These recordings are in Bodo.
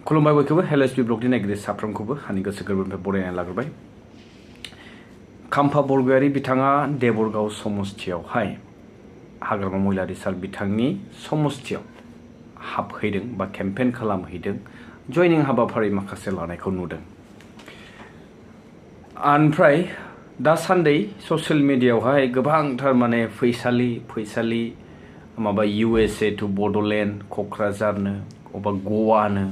खुलुमबाय बयखौबो हेलएसपि ब्लगनि नायगिरि साफ्रोमखौबो आंनि गोसो गोरबोनिफ्राय बरायनानै लाग्रोबाय। खाम्फा बरगयारि बिथाङा देबरगाव समस्थियावहाय हाग्रामा महिलारि सार बिथांनि समस्थियाव हाबहैदों बा केम्पेइन खालामहैदों, जयनिं हाबाफारि माखासे लानायखौ नुदों। ओमफ्राय दासान्दि ससियेल मिडियायावहाय गोबांथार माने फैसालि माबा USA टु बड'लेण्ड, क'क्राझारनो अबा गवानो,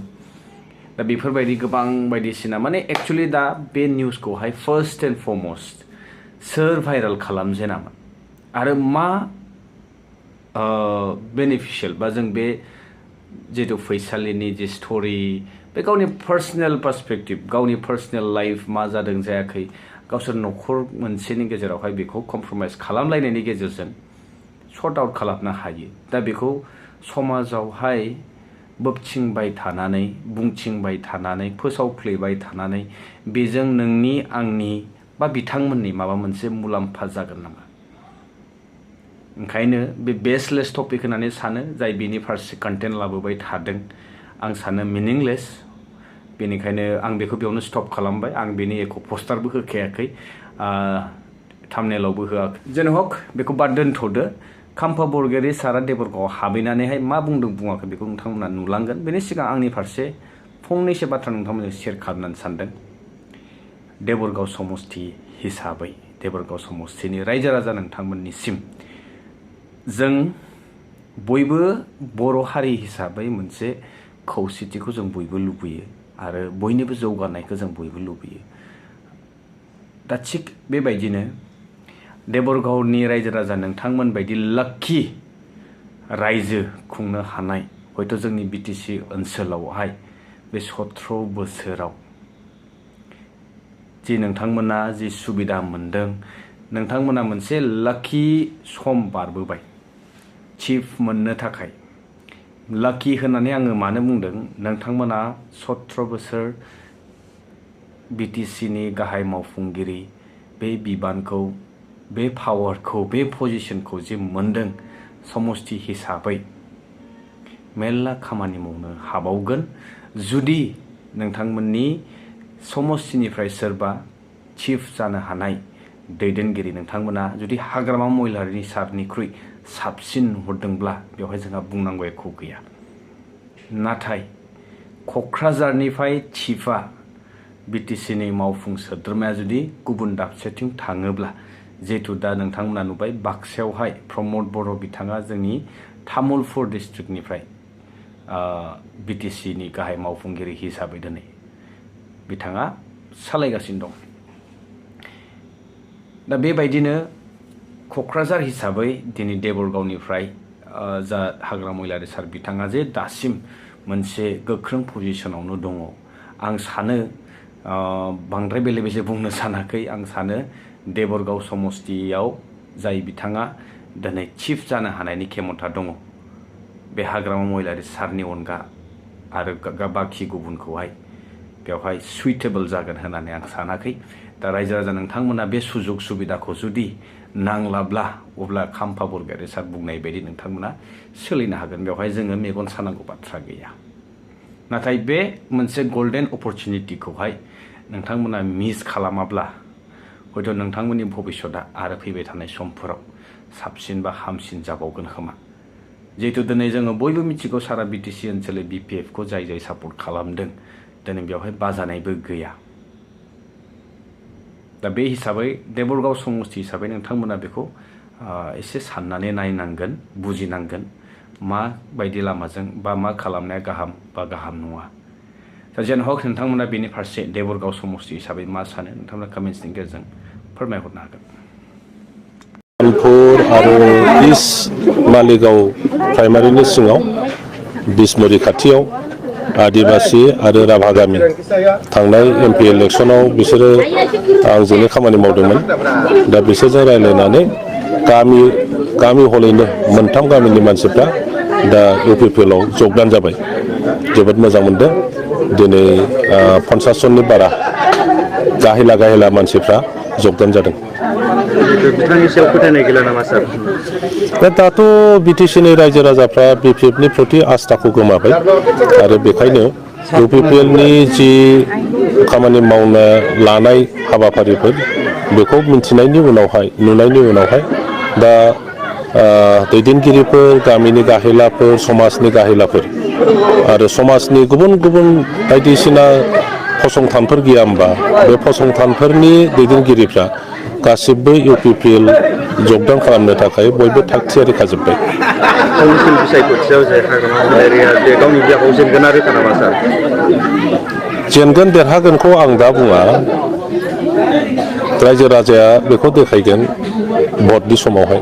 दा बेफोरबायदि गोबां बायदिसिना माने एक्चुअली दा बे निउसखौहाय फार्स्ट एन्ड फरमस्ट सोर भाइरेल खालामजेनामोन आरो मा बेनिफिशियेल बा जों बे जितु फैसालिनि जि स्ट'रि बे गावनि पार्सनेल पार्सपेक्टिभ, गावनि पार्सनेल लाइफ मा जादों जायाखै, गावसोर न'खर मोनसेनि गेजेरावहाय बेखौ कमप्रमाइज खालामलायनायनि गेजेरजों सर्ट आउट खालामनो हायो। दा बेखौ समाजावहाय बोबथिंबाय थानानै, बुंथिंबाय थानानै, फोसावफ्लेबाय थानानै बेजों नोंनि आंनि बा बिथांमोननि माबा मोनसे मुलाम्फा जागोन नामा? ओंखायनो बे बेसलेस टपिक होननानै सानो जाय बेनि फारसे कन्टेन्ट लाबोबाय थादों, आं सानो मिनिंलेस। बेनिखायनो आं बेखौ बेयावनो स्टप खालामबाय। आं बेनि एख' पस्टारबो होखायाखै, थाम्बनेइलावबो होआखै। जेन हक बेखौ बाद दोनथ'दो। खाम्फा बरगयारि सारा देबरगावआव हाबैनानैहाय मा बुंदों बुङाखै बेखौ नोंथांमोना नुलांगोन। बेनि सिगां आंनि फारसे फंनैसो बाथ्रा नोंथांमोनजों शेयार खालामनानै सानदों। देबरगाव समस्ति हिसाबै, देबरगाव समस्तिनि रायजो राजा नोंथांमोननिसिम जों बयबो बर' हारि हिसाबै मोनसे खौसेथिखौ जों बयबो लुबैयो आरो बयनिबो जौगानायखौ जों बयबो लुबैयो। दा थिग बेबायदिनो देबरगावनि रायजो राजा नोंथांमोन बायदि लाक्कि रायजो खुंनो हानाय हयथ' जोंनि बिटिसि ओनसोलावहाय बे 17 बोसोराव जि नोंथांमोना जि सुबिदा मोनदों, नोंथांमोना मोनसे लाक्कि सम बारबोबाय चिफ मोननो थाखाय। लाक्कि होननानै आङो मानो बुंदों, नोंथांमोना 17 बोसोर बिटिसिनि गाहाय मावफुंगिरि बे बिबानखौ, बे पावारखौ, बे पजिशनखौ जे मोनदों समस्ति हिसाबै मेल्ला खामानि मावनो हाबावगोन जुदि नोंथांमोननि समस्तिनिफ्राय सोरबा चिफ जानो हानाय दैदेनगिरि नोंथांमोना जुदि हाग्रामा महिलारि सारनिख्रुइ साबसिन नुहुरदोंब्ला बेवहाय जोंहा बुंनांगौ एख' गैया। नाथाय क'क्राझारनिफ्राय चिफआ बिटिसिनि मावफुं सोद्रोमाया जुदि गुबुन दाबसेथिं थाङोब्ला, जिहेतु दा नोंथांमोना नुबाय बाक्सायावहाय प्रमद बर' बिथाङा जोंनि तामुलपुर डिस्ट्रिक्टनिफ्राय बिटिसिनि गाहाय मावफुंगिरि हिसाबै दिनै बिथाङा सालायगासिनो दं। दा बेबायदिनो क'क्राझार हिसाबै दिनै देबरगावनिफ्राय जा हाग्रामा महिलारि सार बिथाङा जे दासिम मोनसे गोख्रों पजिशनावनो दङ, आं सानो बांद्राय बेले बेजे बुंनो सानाखै। आं सानो देबरगाव समस्तियाव जाय बिथाङा दिनै चिफ जानो हानायनि खेमथा दङ, बे हाग्रामा महिलारि सारनि अनगा आरो बाखि गुबुनखौहाय बेवहाय सुइटेबल जागोन होननानै आं सानाखै। दा रायजो राजा नोंथांमोना बे सुजुग सुबिदाखौ जुदि नांलाब्ला अब्ला खाम्फा बरगयारि सार बुंनाय बायदि नोंथांमोना सोलिनो हागोन। बेवहाय जोङो मेगन सानांगौ बाथ्रा गैया। नाथाय बे मोनसे गल्डेन अपरचुनिटिखौहाय नोंथांमोना मिस खालामाब्ला हयथ' नोंथांमोननि भबिष्यतआ आरो फैबाय थानाय समफोराव साबसिन बा हामसिन जाबावगोन खोमा। जिहेतु दिनै जोङो बयबो मिथिगौ सारा बिटिसि ओनसोलनि BPFखौ जाय सापर्ट खालामदों, दिनै बेवहाय बाजानायबो गैया। दा बे हिसाबै देबरगाव समस्ति हिसाबै नोंथांमोना बेखौ एसे साननानै नायनांगोन, बुजिनांगोन मा बायदि लामाजों बा मा खालामनाया गाहाम बा गाहाम नङा। दा जेन हक नोंथांमोना बेनि फारसे देबरगाव समस्ति हिसाबै मा सानो नोंथांमोना कमेन्ट्सनि गेजेरजों फोरमायहरनो हागोन। रामपुर आरो इस्ट मालिगाव प्राइमारिनि सिङाव बिसमुरि खाथियाव आदिबासि आरो राभा गामि थांनाय MP इलेक्सनाव बिसोरो आंजोंनो खामानि मावदोंमोन। दा बिसोरजों रायज्लायनानै गामि हलैनो 3 गामिनि मानसिफ्रा दा UPPLआव जगदान जाबाय। जोबोद मोजां मोनदों। दिनै 50 जननि बारा गाहेला मानसिफ्रा जगदान जादों। बिथांनि सायाव फोथायनाय गैला नामा सार? दाथ' बिटिसिनि रायजो राजाफ्रा BPFनि प्रति आस्थाखौ गोमाबाय आरो बेखायनो UPPL नि जि खामानि मावनो लानाय हाबाफारिफोर बेखौ मिन्थिनायनि उनावहाय नुनायनि उनावहाय दा दैदेनगिरिफोर गामिनि गाहेलाफोर समाजनि गाहेलाफोर आरो समाजनि गुबुन गुबुन बायदिसिना फसंथानफोर गैया होमबा बे फसंथानफोरनि दैदेनगिरिफ्रा गासिबो UPPL जगदान खालामनो थाखाय बयबो थाग थियारि खाजोब्बाय काउन्सिल बिसायख'थियाव जे हाग्रामा महिलारिया बे गावनि बियाखौ जेनगोन आरो नामा सार जेनगोन देरहागोनखौ आं दा बुङा रायजो राजाया बेखौ देखायगोन भटनि समावहाय